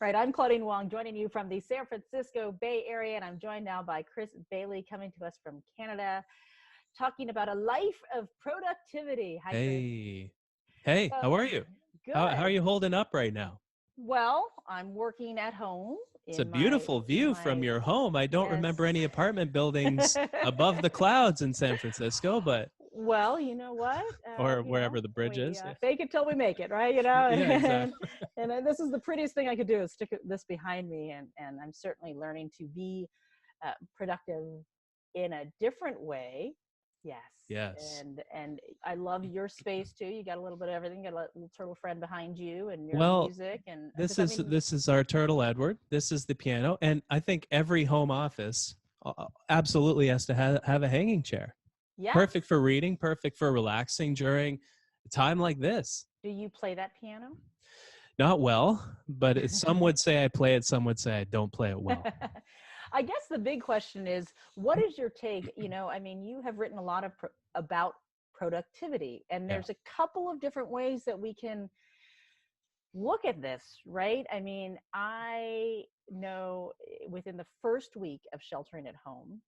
Right. I'm Claudine Wong, joining you from the San Francisco Bay Area, and I'm joined now by Chris Bailey, coming to us from Canada, talking about a life of productivity. Hi, Chris. Hey, hey, So, how are you? How are good. you holding up right now? Well, I'm working at home It's a in my beautiful in view from my your home. I don't yes. remember any apartment buildings above the clouds in San Francisco, but Well, you know what? or wherever the bridge We is. Yeah, fake it till we make it, right? yeah, And exactly. this is the prettiest thing I could do is stick this behind me, and I'm certainly learning to be productive in a different way. Yes, Yes. and I love your space too. You got a little bit of everything. You got a little turtle friend behind you, and your Well, music. And does this that is mean this is our turtle Edward. This is the piano, and I think every home office absolutely has to have a hanging chair. yes? Perfect for reading, perfect for relaxing during a time like this. Do you play that piano? Not well, but some would say I play it, some would say I don't play it well. I guess the big question is, what is your take? I mean, you have written a lot of about productivity, and Yeah. there's a couple of different ways that we can look at this, right? I mean, I know within the first week of sheltering at home,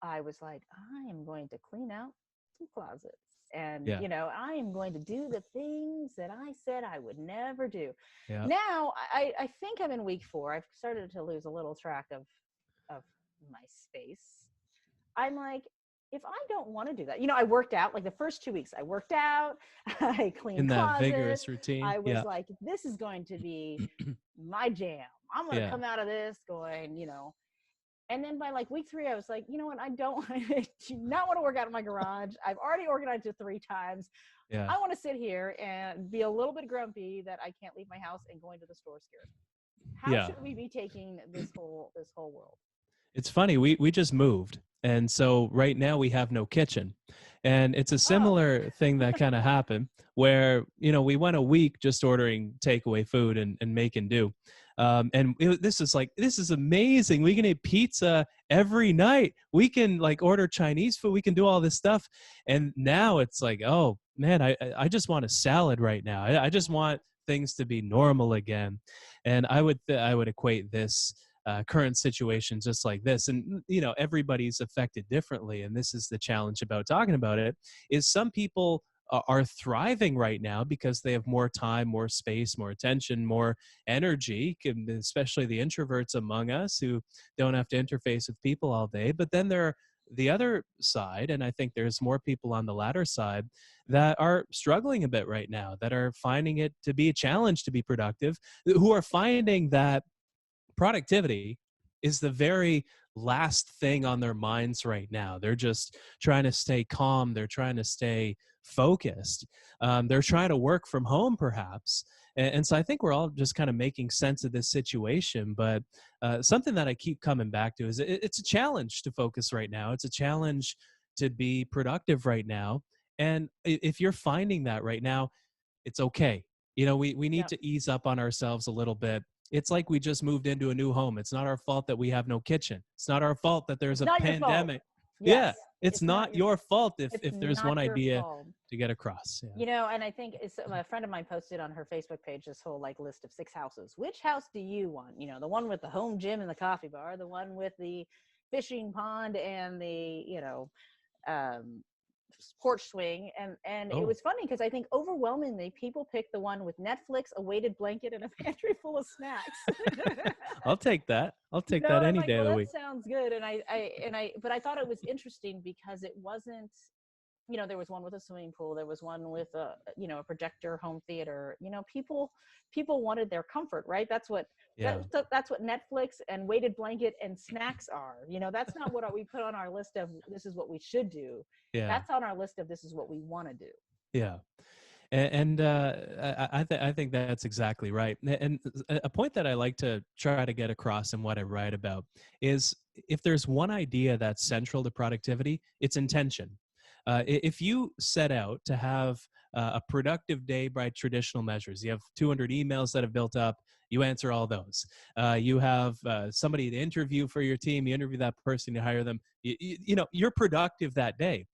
I was like, I am going to clean out some closets. And, Yeah. I am going to do the things that I said I would never do. Yeah. Now, I think I'm in week 4. I've started to lose a little track of my space. I'm like, if I don't want to do that, I worked out like the first 2 weeks. I worked out, I In cleaned that closets. vigorous routine. I was Yeah. like, this is going to be my jam. I'm going to Yeah. come out of this going, and then by like week 3, I was like, you know what? I don't I do not want to work out in my garage. I've already organized it 3 times. Yeah. I want to sit here and be a little bit grumpy that I can't leave my house, and going to the store scares me. How Yeah. should we be taking this whole world? It's funny. We just moved. And so right now we have no kitchen. And it's a Oh, similar thing that kind of happened where, we went a week just ordering takeaway food and make and do. This is amazing. We can eat pizza every night. We can like order Chinese food. We can do all this stuff. And now it's like, oh man, I just want a salad right now. I just want things to be normal again. And I would equate this current situation just like this, and everybody's affected differently, and this is the challenge about talking about it, is some people are thriving right now because they have more time, more space, more attention, more energy, especially the introverts among us who don't have to interface with people all day. But then there are the other side, and I think there's more people on the latter side that are struggling a bit right now, that are finding it to be a challenge to be productive, who are finding that productivity is the very last thing on their minds right now. They're just trying to stay calm. They're trying to stay focused. They're trying to work from home, perhaps. And so I think we're all just kind of making sense of this situation. But something that I keep coming back to is it's a challenge to focus right now. It's a challenge to be productive right now. And if you're finding that right now, it's okay. We need yeah. to ease up on ourselves a little bit. It's like we just moved into a new home. It's not our fault that we have no kitchen. It's not our fault that there's It's a not your fault. pandemic. Yes, Yeah, it's it's not not your your fault it's if there's one not your idea fault. to get across. Yeah. And I think a friend of mine posted on her Facebook page this whole like list of 6 houses. Which house do you want? The one with the home gym and the coffee bar, the one with the fishing pond and the, um, porch swing. And it Oh, was funny because I think overwhelmingly people pick the one with Netflix, a weighted blanket, and a pantry full of snacks. I'll take that. I'll take that And I'm any like, day well, of the that week. sounds good. But I thought it was interesting because it wasn't, there was one with a swimming pool. There was one with a projector home theater. People wanted their comfort, right? Yeah. That's what Netflix and weighted blanket and snacks are. That's not what we put on our list of this is what we should do. Yeah. That's on our list of this is what we want to do. Yeah. I think that's exactly right. And a point that I like to try to get across in what I write about is if there's one idea that's central to productivity, it's intention. If you set out to have a productive day by traditional measures, you have 200 emails that have built up, you answer all those. You have somebody to interview for your team, you interview that person, you hire them. You're productive that day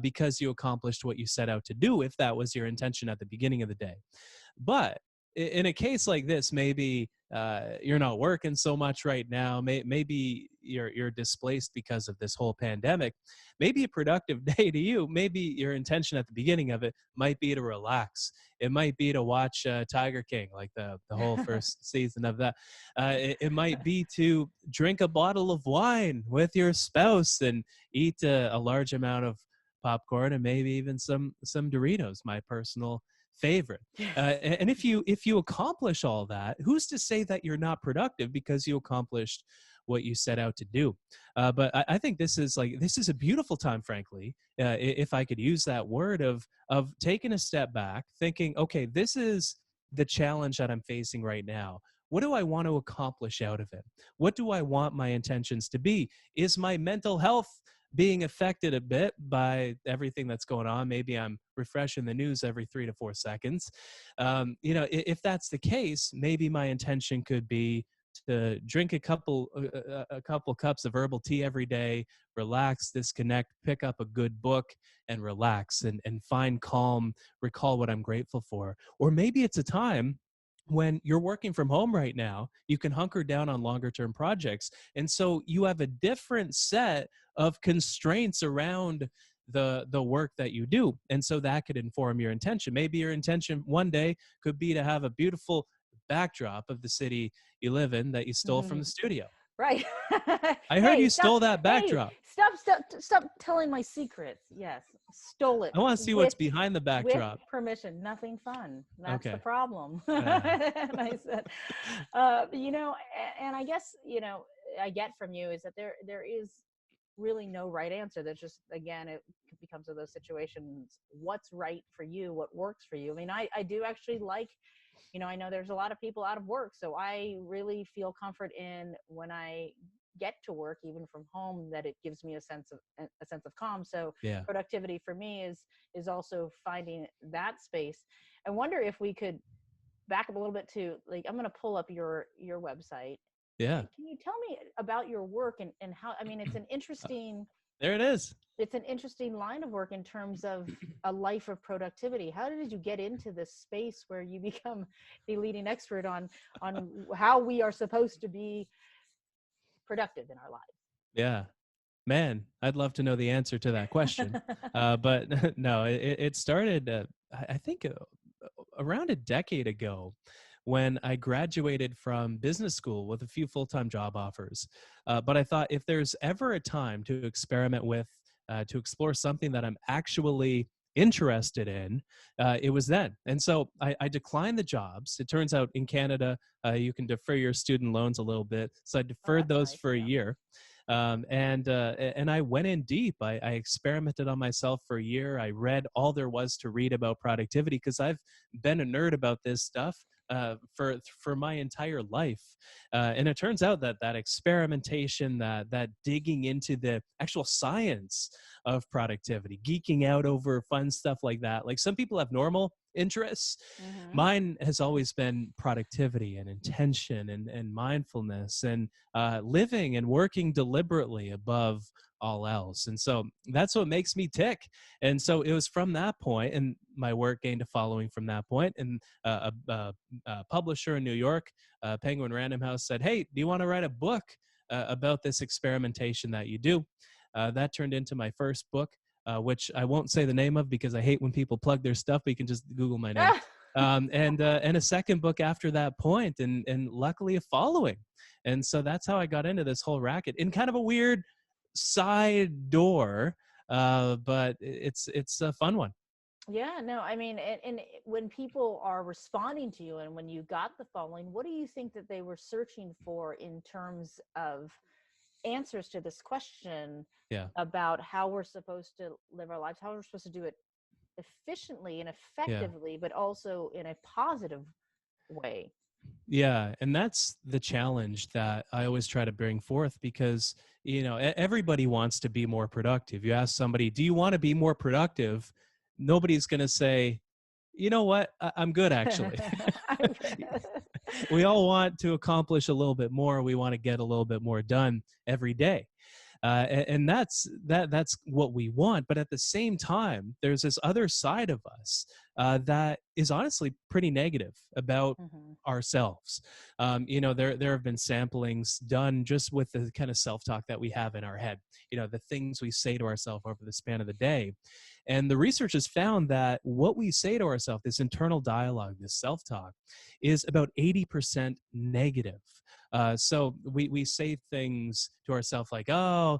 because you accomplished what you set out to do, if that was your intention at the beginning of the day. But in a case like this, maybe you're not working so much right now. Maybe you're displaced because of this whole pandemic. Maybe a productive day to you, maybe your intention at the beginning of it might be to relax. It might be to watch Tiger King, like the whole first season of that. It might be to drink a bottle of wine with your spouse and eat a large amount of popcorn and maybe even some Doritos, my personal favorite. And if you accomplish all that, who's to say that you're not productive because you accomplished what you set out to do? But I think this is a beautiful time, frankly, if I could use that word, of taking a step back, thinking, okay, this is the challenge that I'm facing right now. What do I want to accomplish out of it? What do I want my intentions to be? Is my mental health being affected a bit by everything that's going on? Maybe I'm refreshing the news every 3 to 4 seconds. If that's the case, maybe my intention could be to drink a couple cups of herbal tea every day, relax, disconnect, pick up a good book and relax and find calm, recall what I'm grateful for. Or maybe it's a time when you're working from home right now, you can hunker down on longer term projects. And so you have a different set of constraints around the work that you do. And so that could inform your intention. Maybe your intention one day could be to have a beautiful backdrop of the city you live in that you stole from the studio. Right. I heard Hey, you stop, stole that backdrop. hey, stop telling my secrets. Yes, stole it I want to see what's behind the with backdrop. permission. Nothing fun. That's the Okay. problem. And I said, and I guess, I get from you is that there is really no right answer. There's just, again, it becomes of those situations. What's right for you? What works for you? I mean, I do actually like, I know there's a lot of people out of work, so I really feel comfort in when I get to work, even from home, that it gives me a sense of calm. So Yeah. productivity for me is also finding that space. I wonder if we could back up a little bit to, like, I'm going to pull up your website. Yeah. Can you tell me about your work and how, I mean, it's an interesting There it is. it's an interesting line of work in terms of a life of productivity. How did you get into this space where you become the leading expert on how we are supposed to be productive in our lives? Yeah. Man, I'd love to know the answer to that question. But no, it started, I think, around a decade ago when I graduated from business school with a few full-time job offers. But I thought, if there's ever a time to experiment with, to explore something that I'm actually interested in, it was then. And so I declined the jobs. It turns out in Canada, you can defer your student loans a little bit. So I deferred That's those nice, for a yeah. year. And I went in deep. I experimented on myself for a year. I read all there was to read about productivity because I've been a nerd about this stuff for my entire life. And it turns out that experimentation, that digging into the actual science of productivity, geeking out over fun stuff like that. Like, some people have normal interests. Mm-hmm. Mine has always been productivity and intention and mindfulness and living and working deliberately above all else. And so that's what makes me tick. And so it was from that point, and my work gained a following from that point. And a publisher in New York, Penguin Random House, said, "Hey, do you want to write a book about this experimentation that you do?" That turned into my first book, which I won't say the name of because I hate when people plug their stuff, but you can just Google my name. And a second book after that point, and luckily a following. And so that's how I got into this whole racket, in kind of a weird side door, but it's a fun one. Yeah, no, I mean, and when people are responding to you and when you got the following, what do you think that they were searching for in terms of answers to this question Yeah. about how we're supposed to live our lives, how we're supposed to do it efficiently and effectively, but also in a positive way? Yeah, and that's the challenge that I always try to bring forth, because everybody wants to be more productive. You ask somebody, "Do you want to be more productive?" Nobody's going to say, "You know what? I'm good, actually." We all want to accomplish a little bit more. We want to get a little bit more done every day. And that's what we want. But at the same time, there's this other side of us that is honestly pretty negative about Hmm. ourselves. There have been samplings done just with the kind of self-talk that we have in our head, the things we say to ourselves over the span of the day. And the research has found that what we say to ourselves, this internal dialogue, this self-talk, is about 80% negative. So we say things to ourselves like, oh,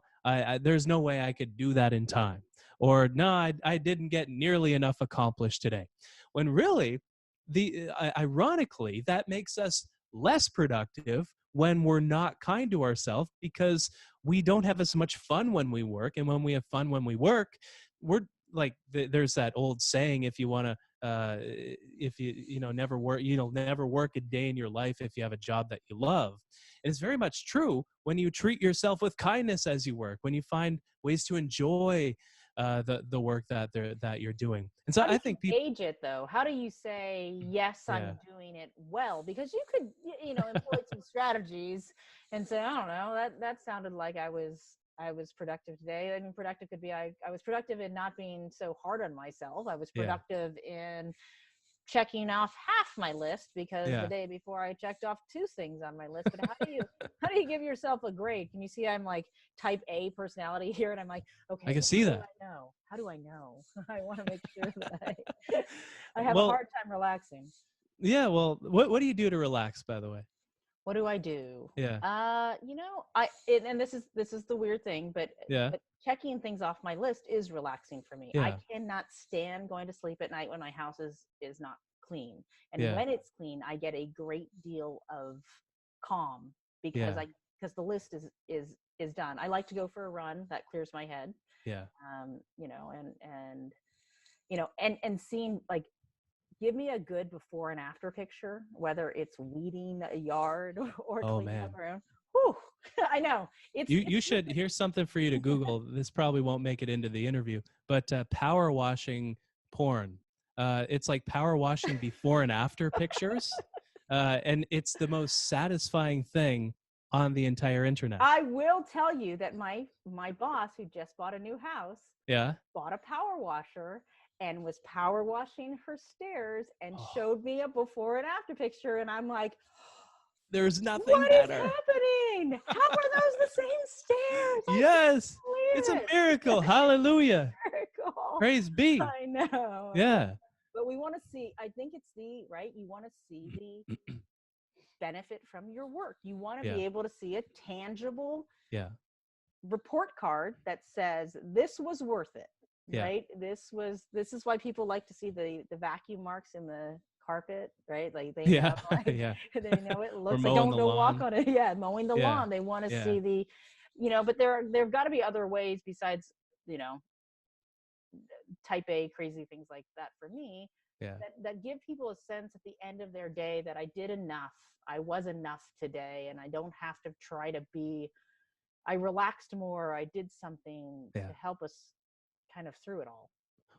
there's no way I could do that in time. Or no, I didn't get nearly enough accomplished today. When really, ironically, that makes us less productive when we're not kind to ourselves, because we don't have as much fun when we work. And when we have fun when we work, we're like, there's that old saying, if you want to if never work, never work a day in your life if you have a job that you love. And it's very much true when you treat yourself with kindness as you work, when you find ways to enjoy the work that you're doing. And so How do I you think people, gauge it though? How do you say, yes, yeah, I'm doing it well? Because you could, employ some strategies and say, I don't know, that sounded like I was productive today. I mean, productive could be I was productive in not being so hard on myself. I was yeah, productive in checking off half my list because the yeah. day before I checked off two things on my list. But how do you give yourself a grade? Can you see I'm like type A personality here, and I'm like, I okay, can well, see how do that. I know? How do I know? I want to make sure that I have a Well, hard time relaxing. yeah. Well, what do you do to relax, by the way? What do I do? Yeah, And this is the weird thing, but yeah, but checking things off my list is relaxing for me. I yeah, cannot stand going to sleep at night when my house is not clean. And yeah, when it's clean, I get a great deal of calm because yeah, because the list is done. I like to go for a run. That clears my head. yeah. And seeing, like, give me a good before and after picture, whether it's weeding a yard or Oh cleaning up man. around. Whew, I know You should, here's something for you to Google. This probably won't make it into the interview, but power washing porn. It's like power washing before and after pictures, and it's the most satisfying thing on the entire internet. I will tell you that my boss, who just bought a new house, Yeah. bought a power washer and was power washing her stairs and Oh, showed me a before and after picture, and I'm like, there's nothing what is better. happening? How are those the same stairs? I can't Yes, it's a believe miracle. Hallelujah. it. Miracle. Praise be. I know. Yeah. But we want to see, I think it's the right, you want to see the benefit from your work. You want to Yeah. be able to see a tangible Yeah. report card that says this was worth it, Yeah. right? This is why people like to see the vacuum marks in the carpet, right? Like they Yeah. know, like Yeah. they know it Or looks like, mowing don't the don't walk lawn. on it. Yeah, mowing the Yeah. lawn. They want to Yeah. see but there've got to be other ways besides, you know, type A crazy things like that for me, Yeah. that give people a sense at the end of their day that I did enough. I was enough today, and I don't have to try to be. I relaxed more. I did something Yeah. to help us kind of through it all.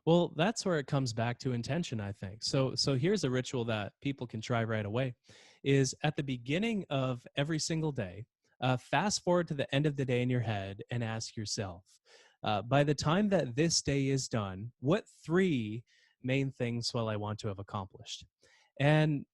Well, that's where it comes back to intention, I think. So here's a ritual that people can try right away is at the beginning of every single day, fast forward to the end of the day in your head and ask yourself, by the time that this day is done, what three main things will I want to have accomplished? And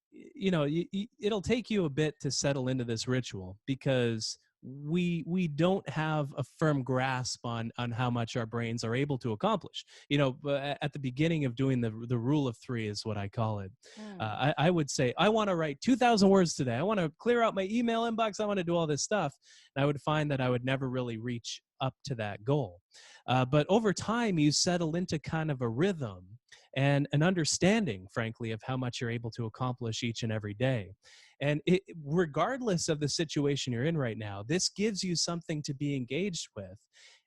it'll take you a bit to settle into this ritual because we don't have a firm grasp on how much our brains are able to accomplish. At the beginning of doing the rule of three is what I call it. Mm. I would say I want to write 2,000 words today. I want to clear out my email inbox. I want to do all this stuff, and I would find that I would never really reach up to that goal. But over time, you settle into kind of a rhythm and an understanding, frankly, of how much you're able to accomplish each and every day. And regardless of the situation you're in right now, this gives you something to be engaged with.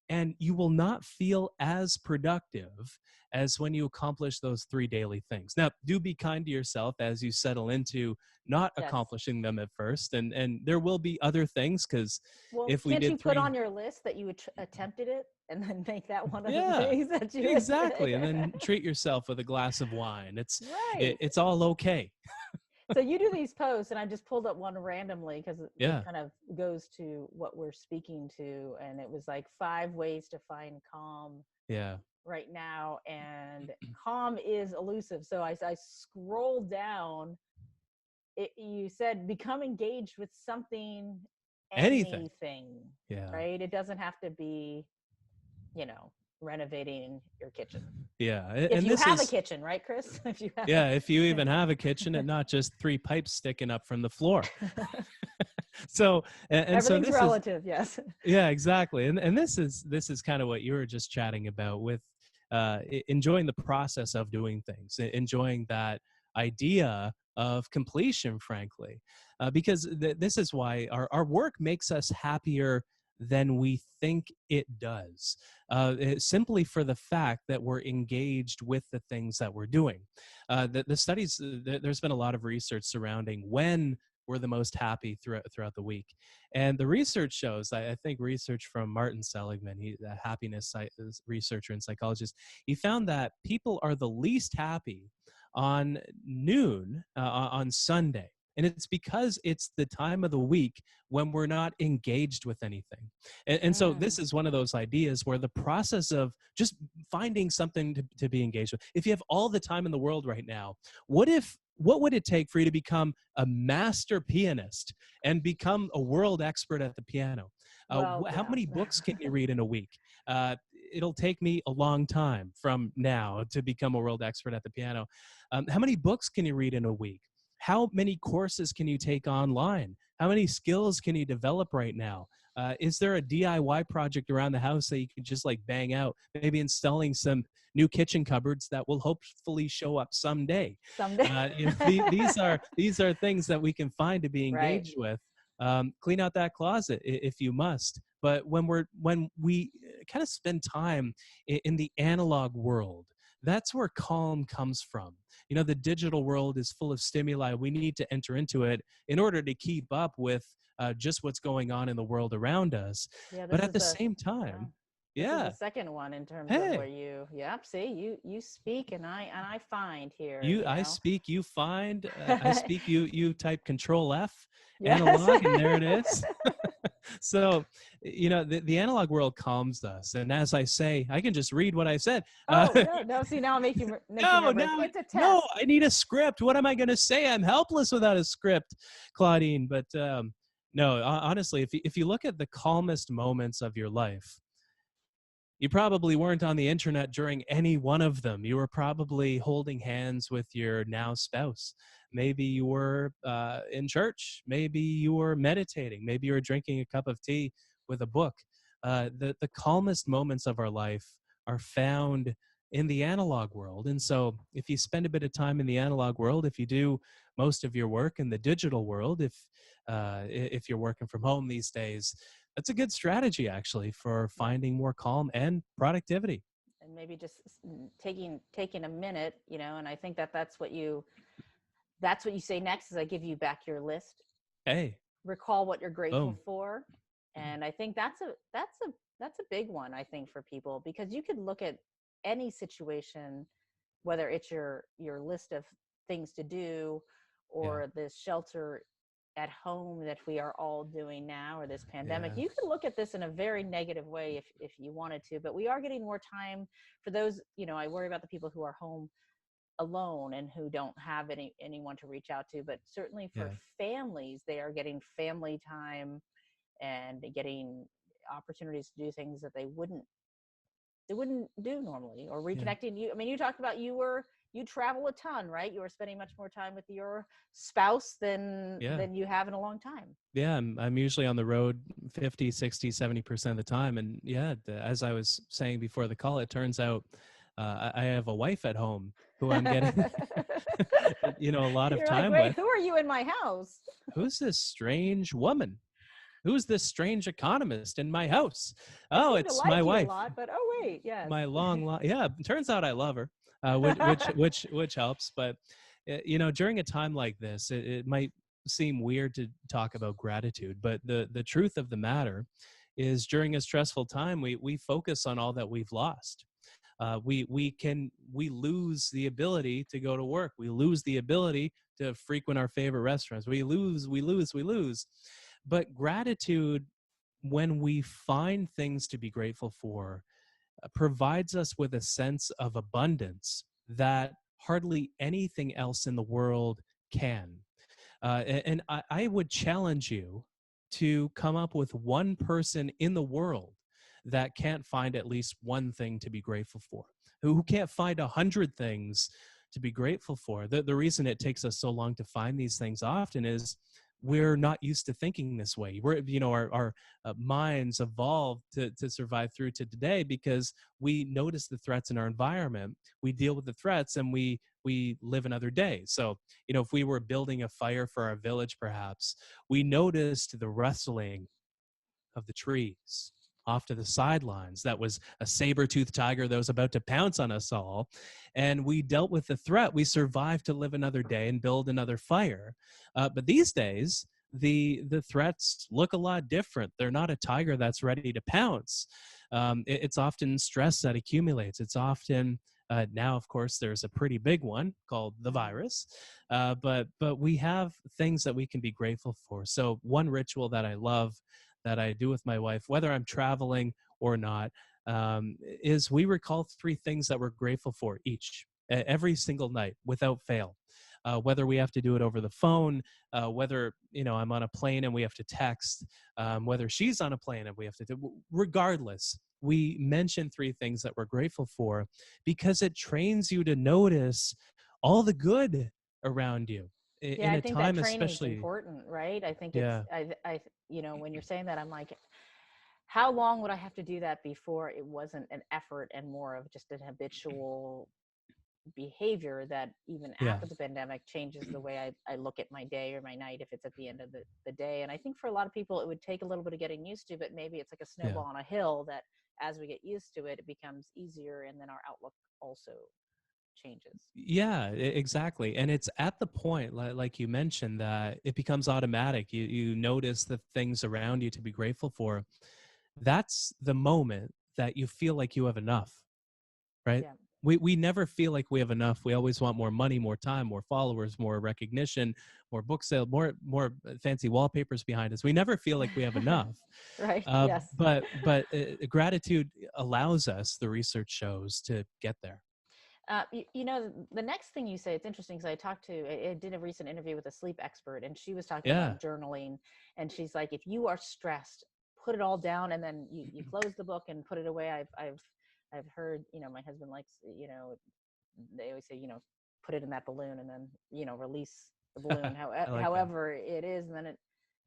And you will not feel as productive as when you accomplish those three daily things. Now, do be kind to yourself as you settle into not Yes. accomplishing them at first. And there will be other things, because Well, if we can't you did put three, on your list that you attempted it and then make that one of the yeah, things that you exactly. And then treat yourself with a glass of wine. Right. It's all okay. So you do these posts, and I just pulled up one randomly because it Yeah. kind of goes to what we're speaking to, and it was like 5 ways to find calm Yeah. right now, and calm is elusive. So I scroll down. You said become engaged with something, Anything. anything, Yeah. right? It doesn't have to be, you know, renovating your kitchen. Yeah. If And you this have a is, kitchen, right, Chris? If you have yeah, if you even have a kitchen and not just three pipes sticking up from the floor. So, and so everything's this is, relative, yes. yeah, exactly. And this is kind of what you were just chatting about with enjoying the process of doing things, enjoying that idea of completion, frankly, because this is why our work makes us happier than we think it does, simply for the fact that we're engaged with the things that we're doing. The studies, there's been a lot of research surrounding when we're the most happy throughout the week. And the research shows, I think research from Martin Seligman, he's a happiness researcher and psychologist, he found that people are the least happy on noon on Sunday. And it's because it's the time of the week when we're not engaged with anything. And so Mm. this is one of those ideas where the process of just finding something to be engaged with, if you have all the time in the world right now, what would it take for you to become a master pianist and become a world expert at the piano? Well, How yeah. many books can you read in a week? It'll take me a long time from now to become a world expert at the piano. How many books can you read in a week? How many courses can you take online? How many skills can you develop right now? Is there a DIY project around the house that you could just like bang out? Maybe installing some new kitchen cupboards that will hopefully show up someday. Someday. These are things that we can find to be Right. engaged with. Clean out that closet if you must. But when we kind of spend time in the analog world, that's where calm comes from. The digital world is full of stimuli. We need to enter into it in order to keep up with just what's going on in the world around us. Yeah, But this at is the the same wow. time, This is the yeah, second one in terms of where hey, yep, see, you speak and I find here, you I know. speak, you find, I speak, you type Control F, Yes. analog, and there it is. So, the analog world calms us. And as I say, I can just read what I said. Oh, no, no, see, now I'll make you No, nervous. no, It's a no, test. I need a script. What am I going to say? I'm helpless without a script, Claudine. But no, honestly, if you look at the calmest moments of your life, you probably weren't on the internet during any one of them. You were probably holding hands with your now spouse. Maybe you were in church. Maybe you were meditating. Maybe you were drinking a cup of tea with a book. The calmest moments of our life are found in the analog world. And so if you spend a bit of time in the analog world, if you do most of your work in the digital world, if you're working from home these days, that's a good strategy actually for Yeah. finding more calm and productivity. And maybe just taking a minute, and I think that's what you say next is I give you back your list. Hey, Recall what you're grateful boom. for. And I think that's a big one, I think, for people, because you could look at any situation, whether it's your list of things to do Yeah, or this shelter at home that we are all doing now, or this pandemic. yeah, You could look at this in a very negative way if you wanted to, but we are getting more time for those. I worry about the people who are home alone and who don't have anyone to reach out to, but certainly for yeah, families, they are getting family time and getting opportunities to do things that they wouldn't do normally, or yeah, reconnecting. You talked about you travel a ton, right? You are spending much more time with your spouse than yeah. than you have in a long time. Yeah, I'm usually on the road 50, 60, 70% of the time. And yeah, as I was saying before the call, it turns out I have a wife at home who I'm getting, a lot of You're like, time wait, with. who are you in my house? Who's this strange woman? Who's this strange economist in my house? I Oh, seem to it's my like you a wife. lot, but oh wait, yes. My yeah, turns out I love her, which helps. But during a time like this, it might seem weird to talk about gratitude, but the truth of the matter is during a stressful time we focus on all that we've lost. We lose the ability to go to work. We lose the ability to frequent our favorite restaurants. We lose. But gratitude, when we find things to be grateful for, provides us with a sense of abundance that hardly anything else in the world can. And I would challenge you to come up with one person in the world that can't find at least one thing to be grateful for, who can't find 100 things to be grateful for. The reason it takes us so long to find these things often is we're not used to thinking this way. Our minds evolved to survive through to today because we notice the threats in our environment, we deal with the threats, and we live another day. So, if we were building a fire for our village, perhaps we noticed the rustling of the trees off to the sidelines. That was a saber-toothed tiger that was about to pounce on us all. And we dealt with the threat. We survived to live another day and build another fire. But these days, the threats look a lot different. They're not a tiger that's ready to pounce. It's often stress that accumulates. It's often now, of course, there's a pretty big one called the virus, but we have things that we can be grateful for. So one ritual that I love that I do with my wife, whether I'm traveling or not, is we recall 3 things that we're grateful for each, every single night without fail. Whether we have to do it over the phone, whether I'm on a plane and we have to text, whether she's on a plane and we have to do, regardless, we mention 3 things that we're grateful for because it trains you to notice all the good around you Yeah, in I a think that time, training is especially. important, right? I think it's Yeah, when you're saying that, I'm like, how long would I have to do that before it wasn't an effort and more of just an habitual behavior that even yeah, after the pandemic changes the way I look at my day or my night if it's at the end of the day. And I think for a lot of people, it would take a little bit of getting used to, but maybe it's like a yeah. snowball on a hill that as we get used to it, it becomes easier. And then our outlook also changes. Yeah, exactly. And it's at the point, like you mentioned, that it becomes automatic. You notice the things around you to be grateful for. That's the moment that you feel like you have enough, right? Yeah. We never feel like we have enough. We always want more money, more time, more followers, more recognition, more book sale, more fancy wallpapers behind us. We never feel like we have enough. Right. Uh, Yes. but gratitude allows us, the research shows, to get there. The next thing you say, it's interesting because I did a recent interview with a sleep expert, and she was talking Yeah. about journaling. And she's like, if you are stressed, put it all down and then you close the book and put it away. I've heard, my husband likes, they always say, put it in that balloon and then, release the balloon, I like that. however it is.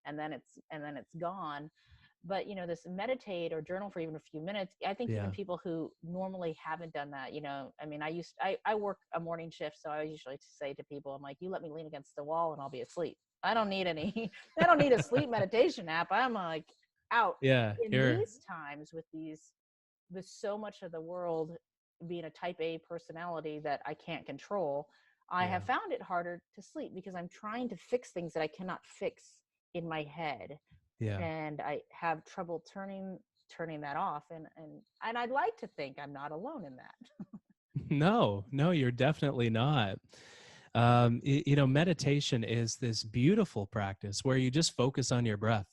And then it's gone. But this meditate or journal for even a few minutes, I think even Yeah. people who normally haven't done that, I mean, I work a morning shift, so I usually say to people, I'm like, you let me lean against the wall and I'll be asleep. I don't need any I don't need a sleep meditation app. I'm like out. Yeah. In You're. these times with so much of the world being a type A personality that I can't control, I Yeah. have found it harder to sleep because I'm trying to fix things that I cannot fix in my head, Yeah. and I have trouble turning that off. And I'd like to think I'm not alone in that. No, no, you're definitely not. Meditation is this beautiful practice where you just focus on your breath.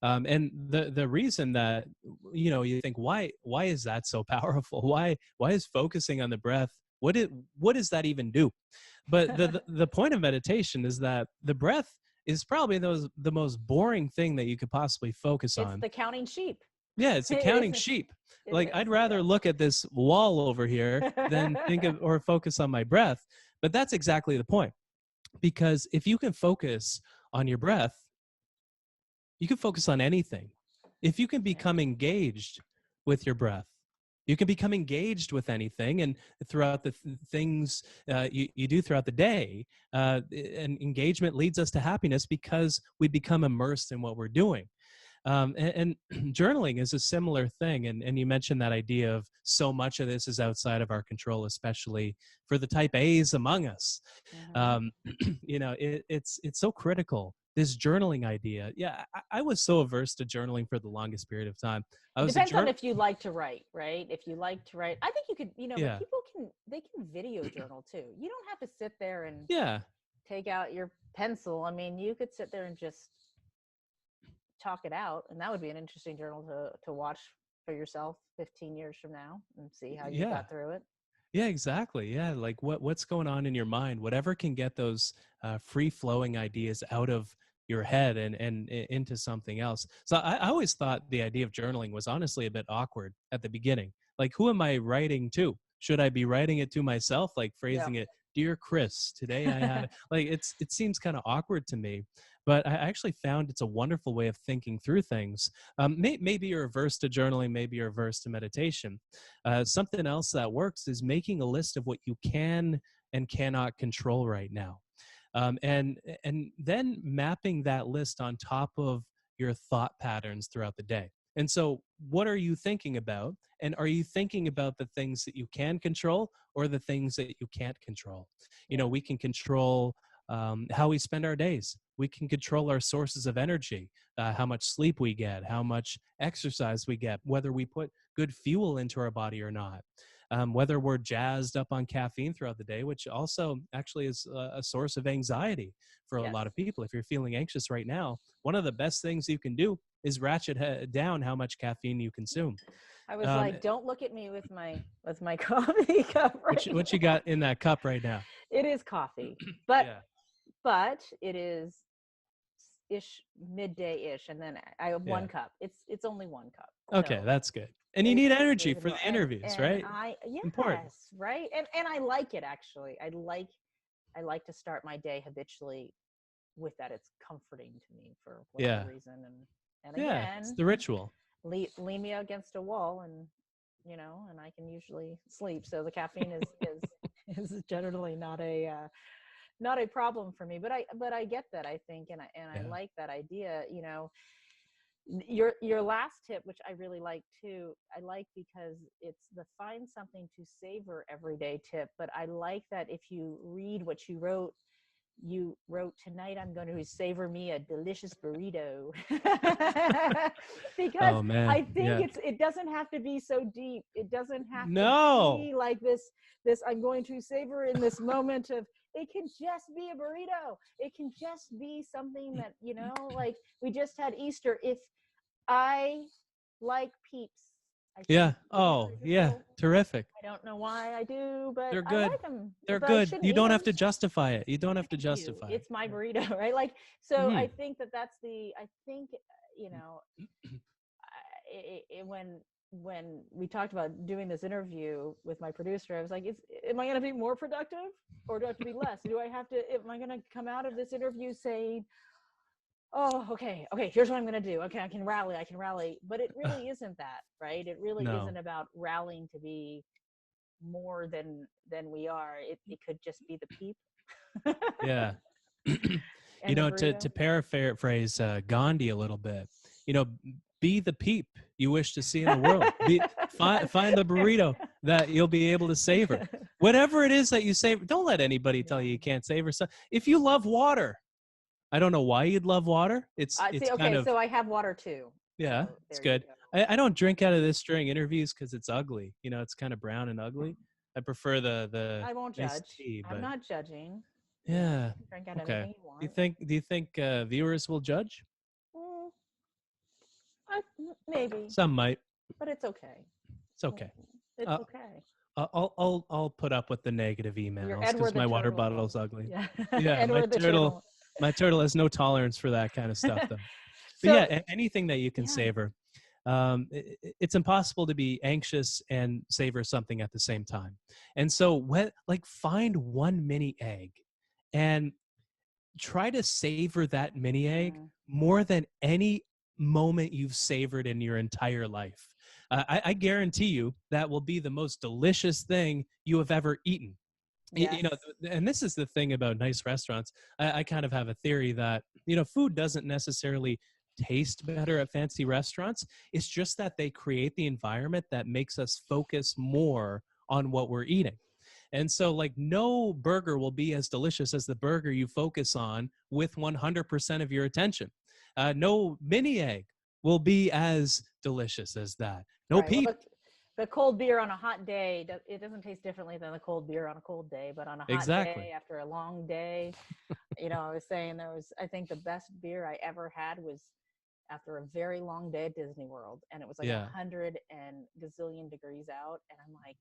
And the reason that you think, why is that so powerful? Why is focusing on the breath, what does that even do? But the point of meditation is that the breath is probably the most boring thing that you could possibly focus It's on. the counting sheep. Yeah, it's a It counting is. sheep. It Like, is. I'd rather look at this wall over here than think of or focus on my breath. But that's exactly the point. Because if you can focus on your breath, you can focus on anything. If you can Yeah. become engaged with your breath, you can become engaged with anything. And throughout the things you do throughout the day, and engagement leads us to happiness because we become immersed in what we're doing. And journaling is a similar thing. And you mentioned that idea of so much of this is outside of our control, especially for the type A's among us. Hmm. Um, it's so critical. This journaling idea. Yeah, I was so averse to journaling for the longest period of time. I It was a depends on journal. if you like to write, right? If you like to write, I think you could, but Yeah, they can video journal too. You don't have to sit there and yeah. take out your pencil. I mean, you could sit there and just talk it out, and that would be an interesting journal to watch. for yourself 15 years from now and see how you Yeah. got through it. Yeah, exactly. Yeah, like what's going on in your mind? Whatever can get those free flowing ideas out of your head and into something else. So I always thought the idea of journaling was honestly a bit awkward at the beginning. Like, who am I writing to? Should I be writing it to myself, like Yeah. phrasing it, "Dear Chris, today I had," like it seems kind of awkward to me. But I actually found it's a wonderful way of thinking through things. Maybe you're averse to journaling, maybe you're averse to meditation. Something else that works is making a list of what you can and cannot control right now, and then mapping that list on top of your thought patterns throughout the day. And so, what are you thinking about? And are you thinking about the things that you can control or the things that you can't control? You Yeah. know, we can control how we spend our days. We can control our sources of energy, how much sleep we get, how much exercise we get, whether we put good fuel into our body or not, whether we're jazzed up on caffeine throughout the day, which also actually is a source of anxiety for a Yes. lot of people. If you're feeling anxious right now, one of the best things you can do is ratchet down how much caffeine you consume. I was Um, like, don't look at me with my coffee cup right what you now. got in that cup right now? It is coffee, but Yeah, it is ish midday ish, and then I have yeah. one cup. It's only one cup, Okay, so that's good. And you it's need energy for reasonable. the interviews, And right? I Important. yes, right, and I like it actually. I like to start my day habitually with that. It's comforting to me for whatever Yeah, reason, and yeah. It's again, the ritual. lean me against a wall, and and I can usually sleep. So the caffeine is generally not a problem for me. But I get that, I think, and I Yeah. like that idea. Your last tip, which I really like too, I like because it's the find something to savor every day tip. But I like that if you read what you wrote, tonight I'm going to savor me a delicious burrito. Because Oh man. I think Yeah. it doesn't have to be so deep. It doesn't have to No. be like this I'm going to savor in this moment of. It can just be a burrito. It can just be something that, like we just had Easter. If I like Peeps, I Yeah. think they're Oh, yeah. wonderful. Terrific. I don't know why I do, but They're I good. like them. They're But I good. shouldn't You eat don't them. have to justify it. You don't have to Thank you. justify it. It's my burrito, right? Like, so I Mhm. think that's I think, you know, when we talked about doing this interview with my producer, I was like, am I going to be more productive or do I have to be less? Am I going to come out of this interview saying, oh, okay, here's what I'm going to do. Okay, I can rally. But it really isn't that, right? It really No. isn't about rallying to be more than we are. It could just be the peep Yeah. and the To burrito. paraphrase Gandhi a little bit, be the peep you wish to see in the world. Find the burrito that you'll be able to savor. Whatever it is that you savor, don't let anybody tell Yeah. you you can't savor stuff. If you love water, I don't know why you'd love water. It's See, kind okay, of, so I have water too. yeah, So it's there you good. go. I don't drink out of this during interviews because it's ugly. It's kind of brown and ugly. I prefer the I won't nice judge. tea, I'm but not judging. You yeah. can drink out Okay. anything you Do you want. think viewers will judge? Mm, maybe, Some might. but it's okay. It's okay. It's Uh, okay. I'll put up with the negative You're emails because Edward the my water turtle. bottle's ugly. Yeah, Yeah, Edward the turtle. my turtle has no tolerance for that kind of stuff though. But So yeah, anything that you can yeah, savor. It's impossible to be anxious and savor something at the same time. And so find one mini egg and try to savor that mini egg mm, more than any moment you've savored in your entire life. I guarantee you that will be the most delicious thing you have ever eaten. yes, And this is the thing about nice restaurants. I kind of have a theory that food doesn't necessarily taste better at fancy restaurants. It's just that they create the environment that makes us focus more on what we're eating. And so, like, no burger will be as delicious as the burger you focus on with 100% of your attention. No mini egg will be as delicious as that. No right. Well, peep. the cold beer on a hot day, it doesn't taste differently than the cold beer on a cold day, but on a hot Exactly. day after a long day, I was saying I think the best beer I ever had was after a very long day at Disney World, and it was like Yeah. 100 and gazillion degrees out, and I'm like,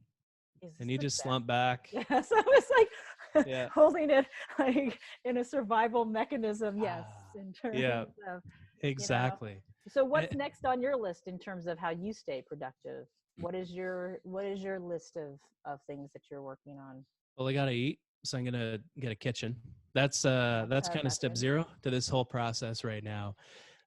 is this And you the just best? slump back. Yeah, so I was like Yeah. holding it like in a survival mechanism, yes, Ah, in terms yeah, of, you know. exactly. So Eh, what's next on your list in terms of how you stay productive? What is your list of things that you're working on? Well, I gotta eat, so I'm gonna get a kitchen. That's kind of That's step good. zero to this whole process right now.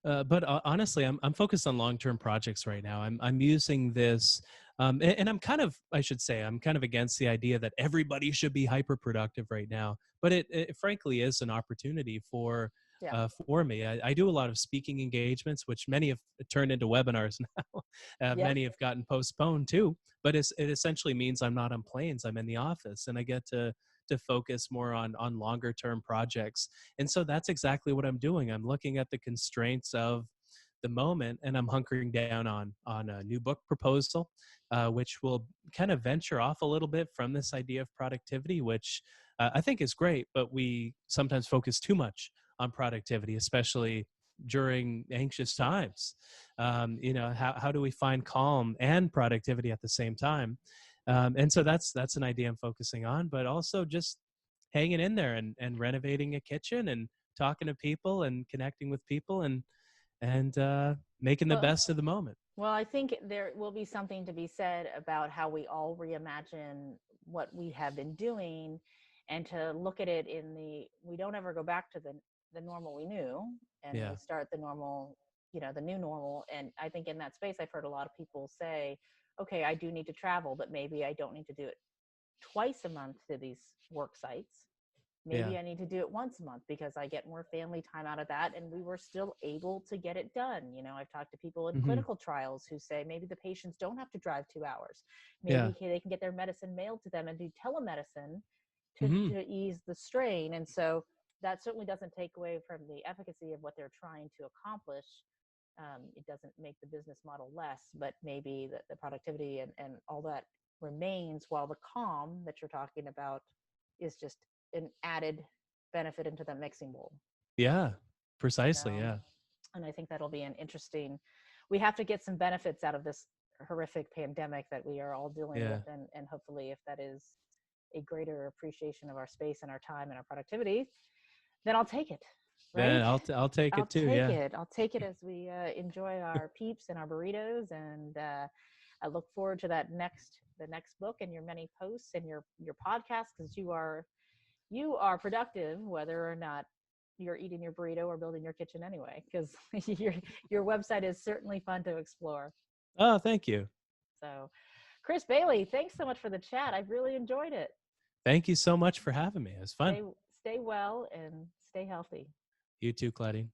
But honestly, I'm focused on long-term projects right now. I'm using this, and I'm kind of, I should say, I'm kind of against the idea that everybody should be hyper productive right now. But it frankly is an opportunity Yeah. for me. I do a lot of speaking engagements, which many have turned into webinars now. Yep. Many have gotten postponed too. But it essentially means I'm not on planes. I'm in the office, and I get to focus more on longer term projects. And so that's exactly what I'm doing. I'm looking at the constraints of the moment, and I'm hunkering down on a new book proposal, which will kind of venture off a little bit from this idea of productivity, which I think is great, but we sometimes focus too much on productivity, especially during anxious times. How do we find calm and productivity at the same time? And so that's an idea I'm focusing on, but also just hanging in there and renovating a kitchen and talking to people and connecting with people and making the Well, best of the moment. well, I think there will be something to be said about how we all reimagine what we have been doing, and to look at it in we don't ever go back to the normal we knew, and Yeah. we start the normal, the new normal. And I think in that space, I've heard a lot of people say, okay, I do need to travel, but maybe I don't need to do it twice a month to these work sites. Yeah. Maybe I need to do it once a month because I get more family time out of that. And we were still able to get it done. I've talked to people in Hmm. clinical trials who say maybe the patients don't have to drive 2 hours. Yeah. Maybe they can get their medicine mailed to them and do telemedicine to, Hmm. to ease the strain. And so that certainly doesn't take away from the efficacy of what they're trying to accomplish. It doesn't make the business model less, but maybe the productivity and all that remains, while the calm that you're talking about is just an added benefit into the mixing bowl. Yeah. You Precisely. know, Yeah. and I think that'll be an interesting. We have to get some benefits out of this horrific pandemic that we are all dealing Yeah. with, and hopefully, if that is a greater appreciation of our space and our time and our productivity, then I'll take it. Then Right? I'll take I'll it too. take Yeah. it. I'll take it as we enjoy our peeps and our burritos, and I look forward to the next book and your many posts and your podcast, because you are productive whether or not you're eating your burrito or building your kitchen anyway, because your website is certainly fun to explore. Oh, thank you. So, Chris Bailey, thanks so much for the chat. I've really enjoyed it. Thank you so much for having me. It was fun. Stay well and stay healthy. You too, Claudine.